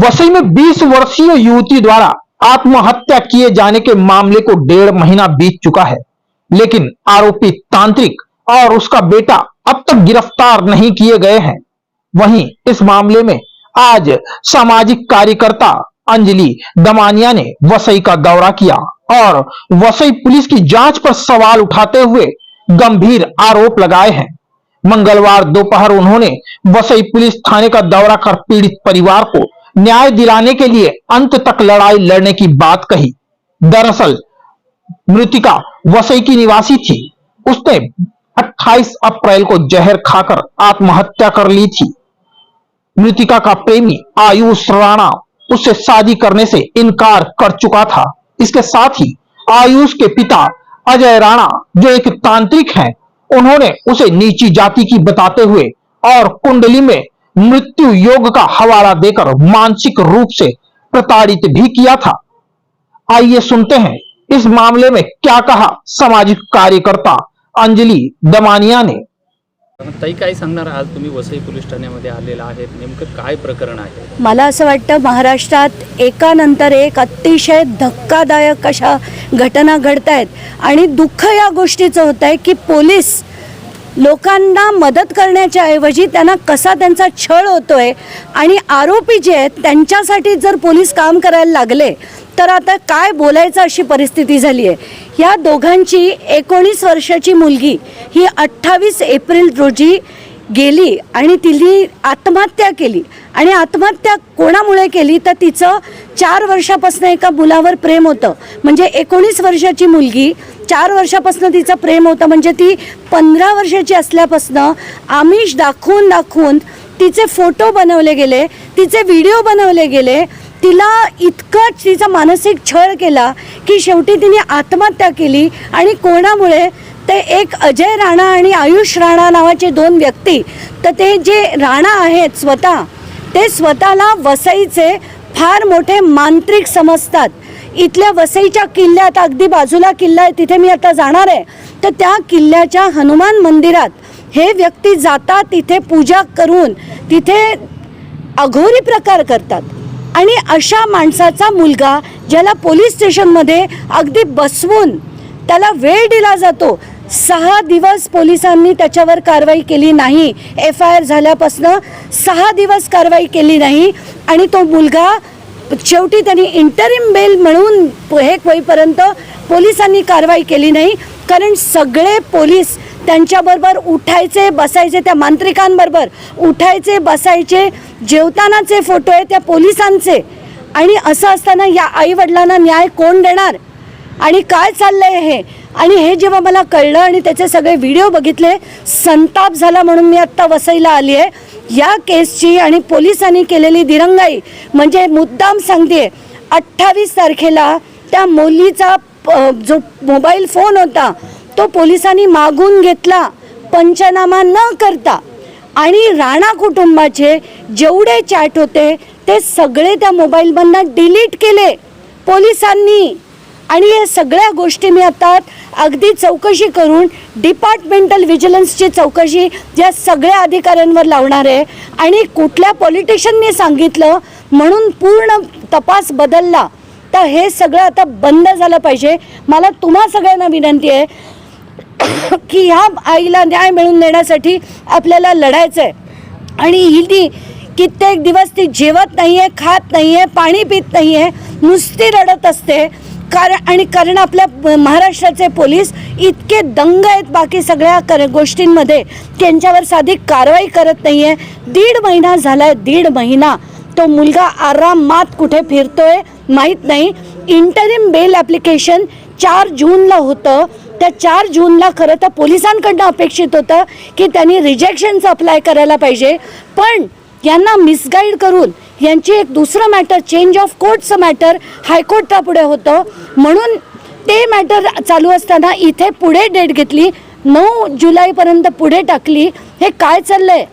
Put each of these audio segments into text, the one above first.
वसई में 20 वर्षीय युवती द्वारा आत्महत्या किए जाने के मामले को 1.5 महीना बीत चुका है, लेकिन आरोपी तांत्रिक और उसका बेटा अब तक गिरफ्तार नहीं किए गए हैं। वहीं इस मामले में आज सामाजिक कार्यकर्ता अंजलि दमानिया ने वसई का दौरा किया और वसई पुलिस की जांच पर सवाल उठाते हुए गंभीर आरोप लगाए हैं। मंगलवार दोपहर उन्होंने वसई पुलिस थाने का दौरा कर पीड़ित परिवार को न्याय दिलाने के लिए अंत तक लड़ाई लड़ने की बात कही। दरअसल मृतिका वसई की निवासी थी। उसने 28 अप्रैल को जहर खाकर आत्महत्या कर ली थी। मृतिका का प्रेमी आयुष राणा उससे शादी करने से इनकार कर चुका था। इसके साथ ही आयुष के पिता अजय राणा, जो एक तांत्रिक हैं, उन्होंने उसे नीची जाति की बताते हुए और कुंडली में मृत्यु योग का हवाला देकर मानसिक रूप से प्रताड़ित भी किया था। आइए सुनते हैं इस मामले में क्या कहा सामाजिक कार्यकर्ता अंजलि दमानिया ने। ताई, काय सांगणार? आज तुम्ही वसई पोलीस ठाण्यामध्ये आलेला आहे, नेमकं काय प्रकरण आहे? मला असं वाटतं महाराष्ट्रात एकानंतर एक अतिशय धक्कादायक अशा घटना घडत आहेत आणि दुःख या गोष्टीचं होत आहे की पोलीस लोकांना मदत करण्याच्या ऐवजी त्यांना कसा त्यांचा छळ होतोय आणि आरोपी जे आहेत त्यांच्यासाठी जर पोलीस काम करायला लागले तर आता काय बोलायचं अशी परिस्थिती झाली आहे। या दोघांची 19 वर्षाची मुलगी ही 28 एप्रिल रोजी गेली आणि तिने आत्महत्या केली आणि आत्महत्या कोणामुळे केली तर तिचं 4 वर्षापासून एका मुलावर प्रेम होतं। म्हणजे 19 वर्षाची मुलगी 4 वर्षापासून तिचं प्रेम होतं, म्हणजे ती 15 वर्षाची असल्यापासून आमिष दाखवून तिचे फोटो बनवले गेले, तिचे व्हिडिओ बनवले गेले, तिला इतका तिचा मानसिक छळ केला की शेवटी तिने आत्महत्या केली। आणि कोणामुळे ते एक अजय राणा आणि आयुष राणा नावाचे 2 व्यक्ती, तर ते जे राणा आहेत ते स्वतःला वसईचे फार मोठे मांत्रिक समजतात। इथल्या वसईच्या किल्ल्यात अगदी बाजूला किल्ला आहे, तिथे मी आता जाणार आहे, तर त्या किल्ल्याच्या हनुमान मंदिरात हे व्यक्ती जातात, तिथे पूजा करून तिथे अघोरी प्रकार करतात। आणि अशा माणसाचा मुलगा ज्याला पोलीस स्टेशनमध्ये अगदी बसवून त्याला वेळ दिला जातो, 6 दिवस पोलिसांनी त्याच्यावर कारवाई केली नाही। FIR झाल्यापासून 6 दिवस कारवाई केली नाही आणि तो मुलगा शेवटी त्यांनी इंटरिम बेल म्हणून हे होईपर्यंत पोलिसांनी कारवाई केली नाही, कारण सगळे पोलीस त्यांच्याबरोबर उठायचे बसायचे, त्या मांत्रिकांबरोबर उठायचे बसायचे, जेवतानाचे फोटो आहे त्या पोलिसांचे। आणि असं असताना या आईवडिलांना न्याय कोण देणार आणि काय चाललंय हे? आणि हे जेव्हा मला कळलं आणि त्याचे सगळे व्हिडिओ बघितले, संताप झाला, म्हणून मी आत्ता वसईला आली आहे। या केसची आणि पोलिसांनी केलेली दिरंगाई म्हणजे मुद्दाम सांगते, 28 तारखेला त्या मुलीचा जो मोबाईल फोन होता तो पोलिसांनी मागून घेतला पंचनामा न करता, आणि राणा कुटुंबाचे जेवढे चॅट होते ते सगळे त्या मोबाईलमधनं डिलीट केले पोलिसांनी। आणि या सगळ्या गोष्टी मी आता अगदी चौकशी करून डिपार्टमेंटल व्हिजिलन्सची चौकशी या सगळ्या अधिकाऱ्यांवर लावणार आहे। आणि कुठल्या पॉलिटिशियनने सांगितलं म्हणून पूर्ण तपास बदलला, तर हे सगळं आता बंद झालं पाहिजे। मला तुम्हा सगळ्यांना विनंती आहे की ह्या आईला न्याय मिळवून देण्यासाठी आपल्याला लढायचं आहे। आणि ही कित्येक दिवस ती जेवत नाही आहे, खात नाही आहे, पाणी पित नाही आहे, नुसती रडत असते। कारण आपल्या महाराष्ट्राचे पोलीस इतके दंग आहेत बाकी सगळ्या गोष्टींमध्ये, त्यांच्यावर साधी कारवाई करत नाही आहे। 1.5 महिना झाला आहे, 1.5 महिना तो मुलगा आरामात कुठे फिरतोय माहीत नाही। इंटरिम बेल ॲप्लिकेशन 4 जूनला होतं, त्या 4 जूनला खरं तर पोलिसांकडनं अपेक्षित होतं की त्यांनी रिजेक्शनचं अप्लाय करायला पाहिजे, पण यांना मिसगाईड करून यांची एक दुसरं मॅटर, चेंज ऑफ कोर्टचं मॅटर हायकोर्टच्या पुढे होतं, म्हणून ते मॅटर चालू असताना इथे पुढे डेट घेतली, 9 जुलैपर्यंत पुढे टाकली। हे काय चाललंय?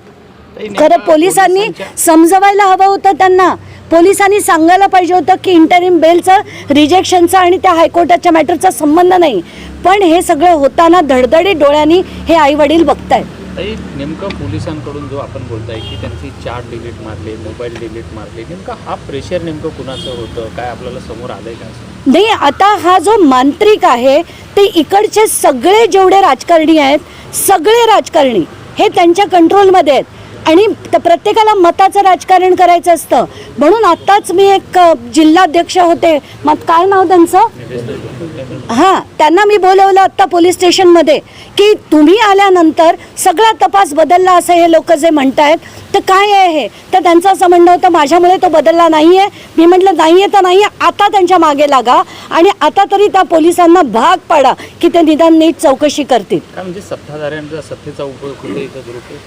खरं पोलिसांनी समजवायला हवं होतं, त्यांना पोलिसांनी सांगायला पाहिजे होतं की इंटरिम बेलचं रिजेक्शनचा आणि त्या हायकोर्टाच्या मॅटरचा संबंध नाही, पण हे सगळं होताना धडधडी डोळ्यांनी हे आईवडील बघतायत। ताई, नेमकं पोलिसांकडून जो आपण बोलताय की त्यांची चाट डिलीट मारले, मोबाईल डिलीट मारले, नेमका हा प्रेशर नेमकं कुणाचं होतं, काय आपल्याला समोर आलंय का असं? नाही, आता हा जो मांत्रिक आहे ते इकडचे सगळे जेवढे राजकारणी आहेत, सगळे राजकारणी हे त्यांच्या कंट्रोलमध्ये आहेत आणि प्रत्येकाला मताचं राजकारण करायचं असतं. म्हणून आत्ताच मी एक जिल्हाध्यक्ष होते, मग काय नाव त्यांचं, हां, त्यांना मी बोलवलं आत्ता पोलीस स्टेशनमध्ये की तुम्ही आल्यानंतर सगळा तपास बदलला असं हे लोक जे म्हणतायत, तर काय आहे हे. तर त्यांचं असं म्हणणं होतं माझ्यामुळे तो बदलला नाही आहे. मी म्हटलं नाही आहे तर नाही आहे, आता त्यांच्या मागे लागा आणि आता तरी त्या पोलिसांना भाग पाडा की ते निदान नीट चौकशी करतील. काय म्हणजे सत्ताधाऱ्यांचा सत्तेचा उपयोग होतो इथं ग्रुप?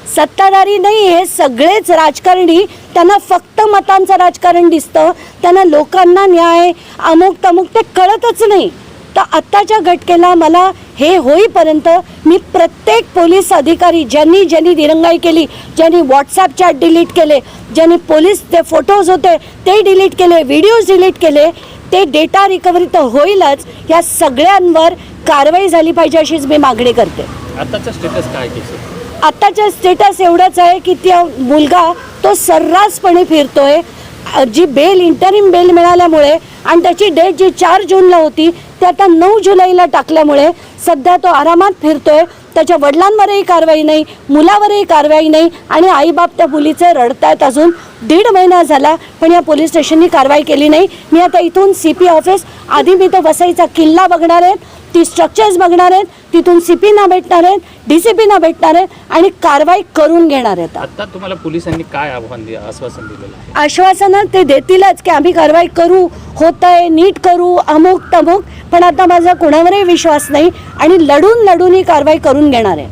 सत्ताधारी नाही, हे सगळेच राजकारणी, त्यांना फक्त मतांचं राजकारण दिसतं, त्यांना लोकांना न्याय अमुक तमुक ते कळतच नाही. तर आत्ताच्या घटनेला मला हे होईपर्यंत मी प्रत्येक पोलीस अधिकारी ज्यांनी दिरंगाई केली, ज्यांनी व्हॉट्सॲप चॅट डिलीट केले, ज्यांनी पोलीस ते फोटोज होते ते डिलीट केले, व्हिडिओज डिलीट केले, ते डेटा रिकव्हरी तर होईलच, या सगळ्यांवर कारवाई झाली पाहिजे अशीच मी मागणी करते. आताचा स्टेटस काय केस? आत्ताचं स्टेटस एवढंच आहे की त्या मुलगा तो सर्रासपणे फिरतोय. जी बेल इंटरिम बेल मिळाल्यामुळे आणि त्याची डेट जी 4 जूनला होती ते आता 9 जुलैला टाकल्यामुळे सध्या तो आरामात फिरतोय. त्याच्या वडिलांवरही कारवाई नाही, मुलावरही कारवाई नाही आणि आईबाप त्या मुलीचे रडतायत. अजून 1.5 महिना झाला पण या पोलीस स्टेशननी कारवाई केली नाही. मी आता इथून CP ऑफिस, आधी मी तो वसईचा किल्ला बघणार आहेत, ती स्ट्रक्चर्स बघणार आहेत, तिथून CPना भेटणार आहेत, DCPना भेटणार आहेत आणि कारवाई करून घेणार आहेत. आता तुम्हाला पोलिसांनी काय आश्वासन दिलेलं आहे? आश्वासनं ते देतीलच की आम्ही कारवाई करू, होतंय, नीट करू, अमुक तमुक, पण आता माझा कोणावरही विश्वास नाही आणि लढून ही कारवाई करून घेणार आहे.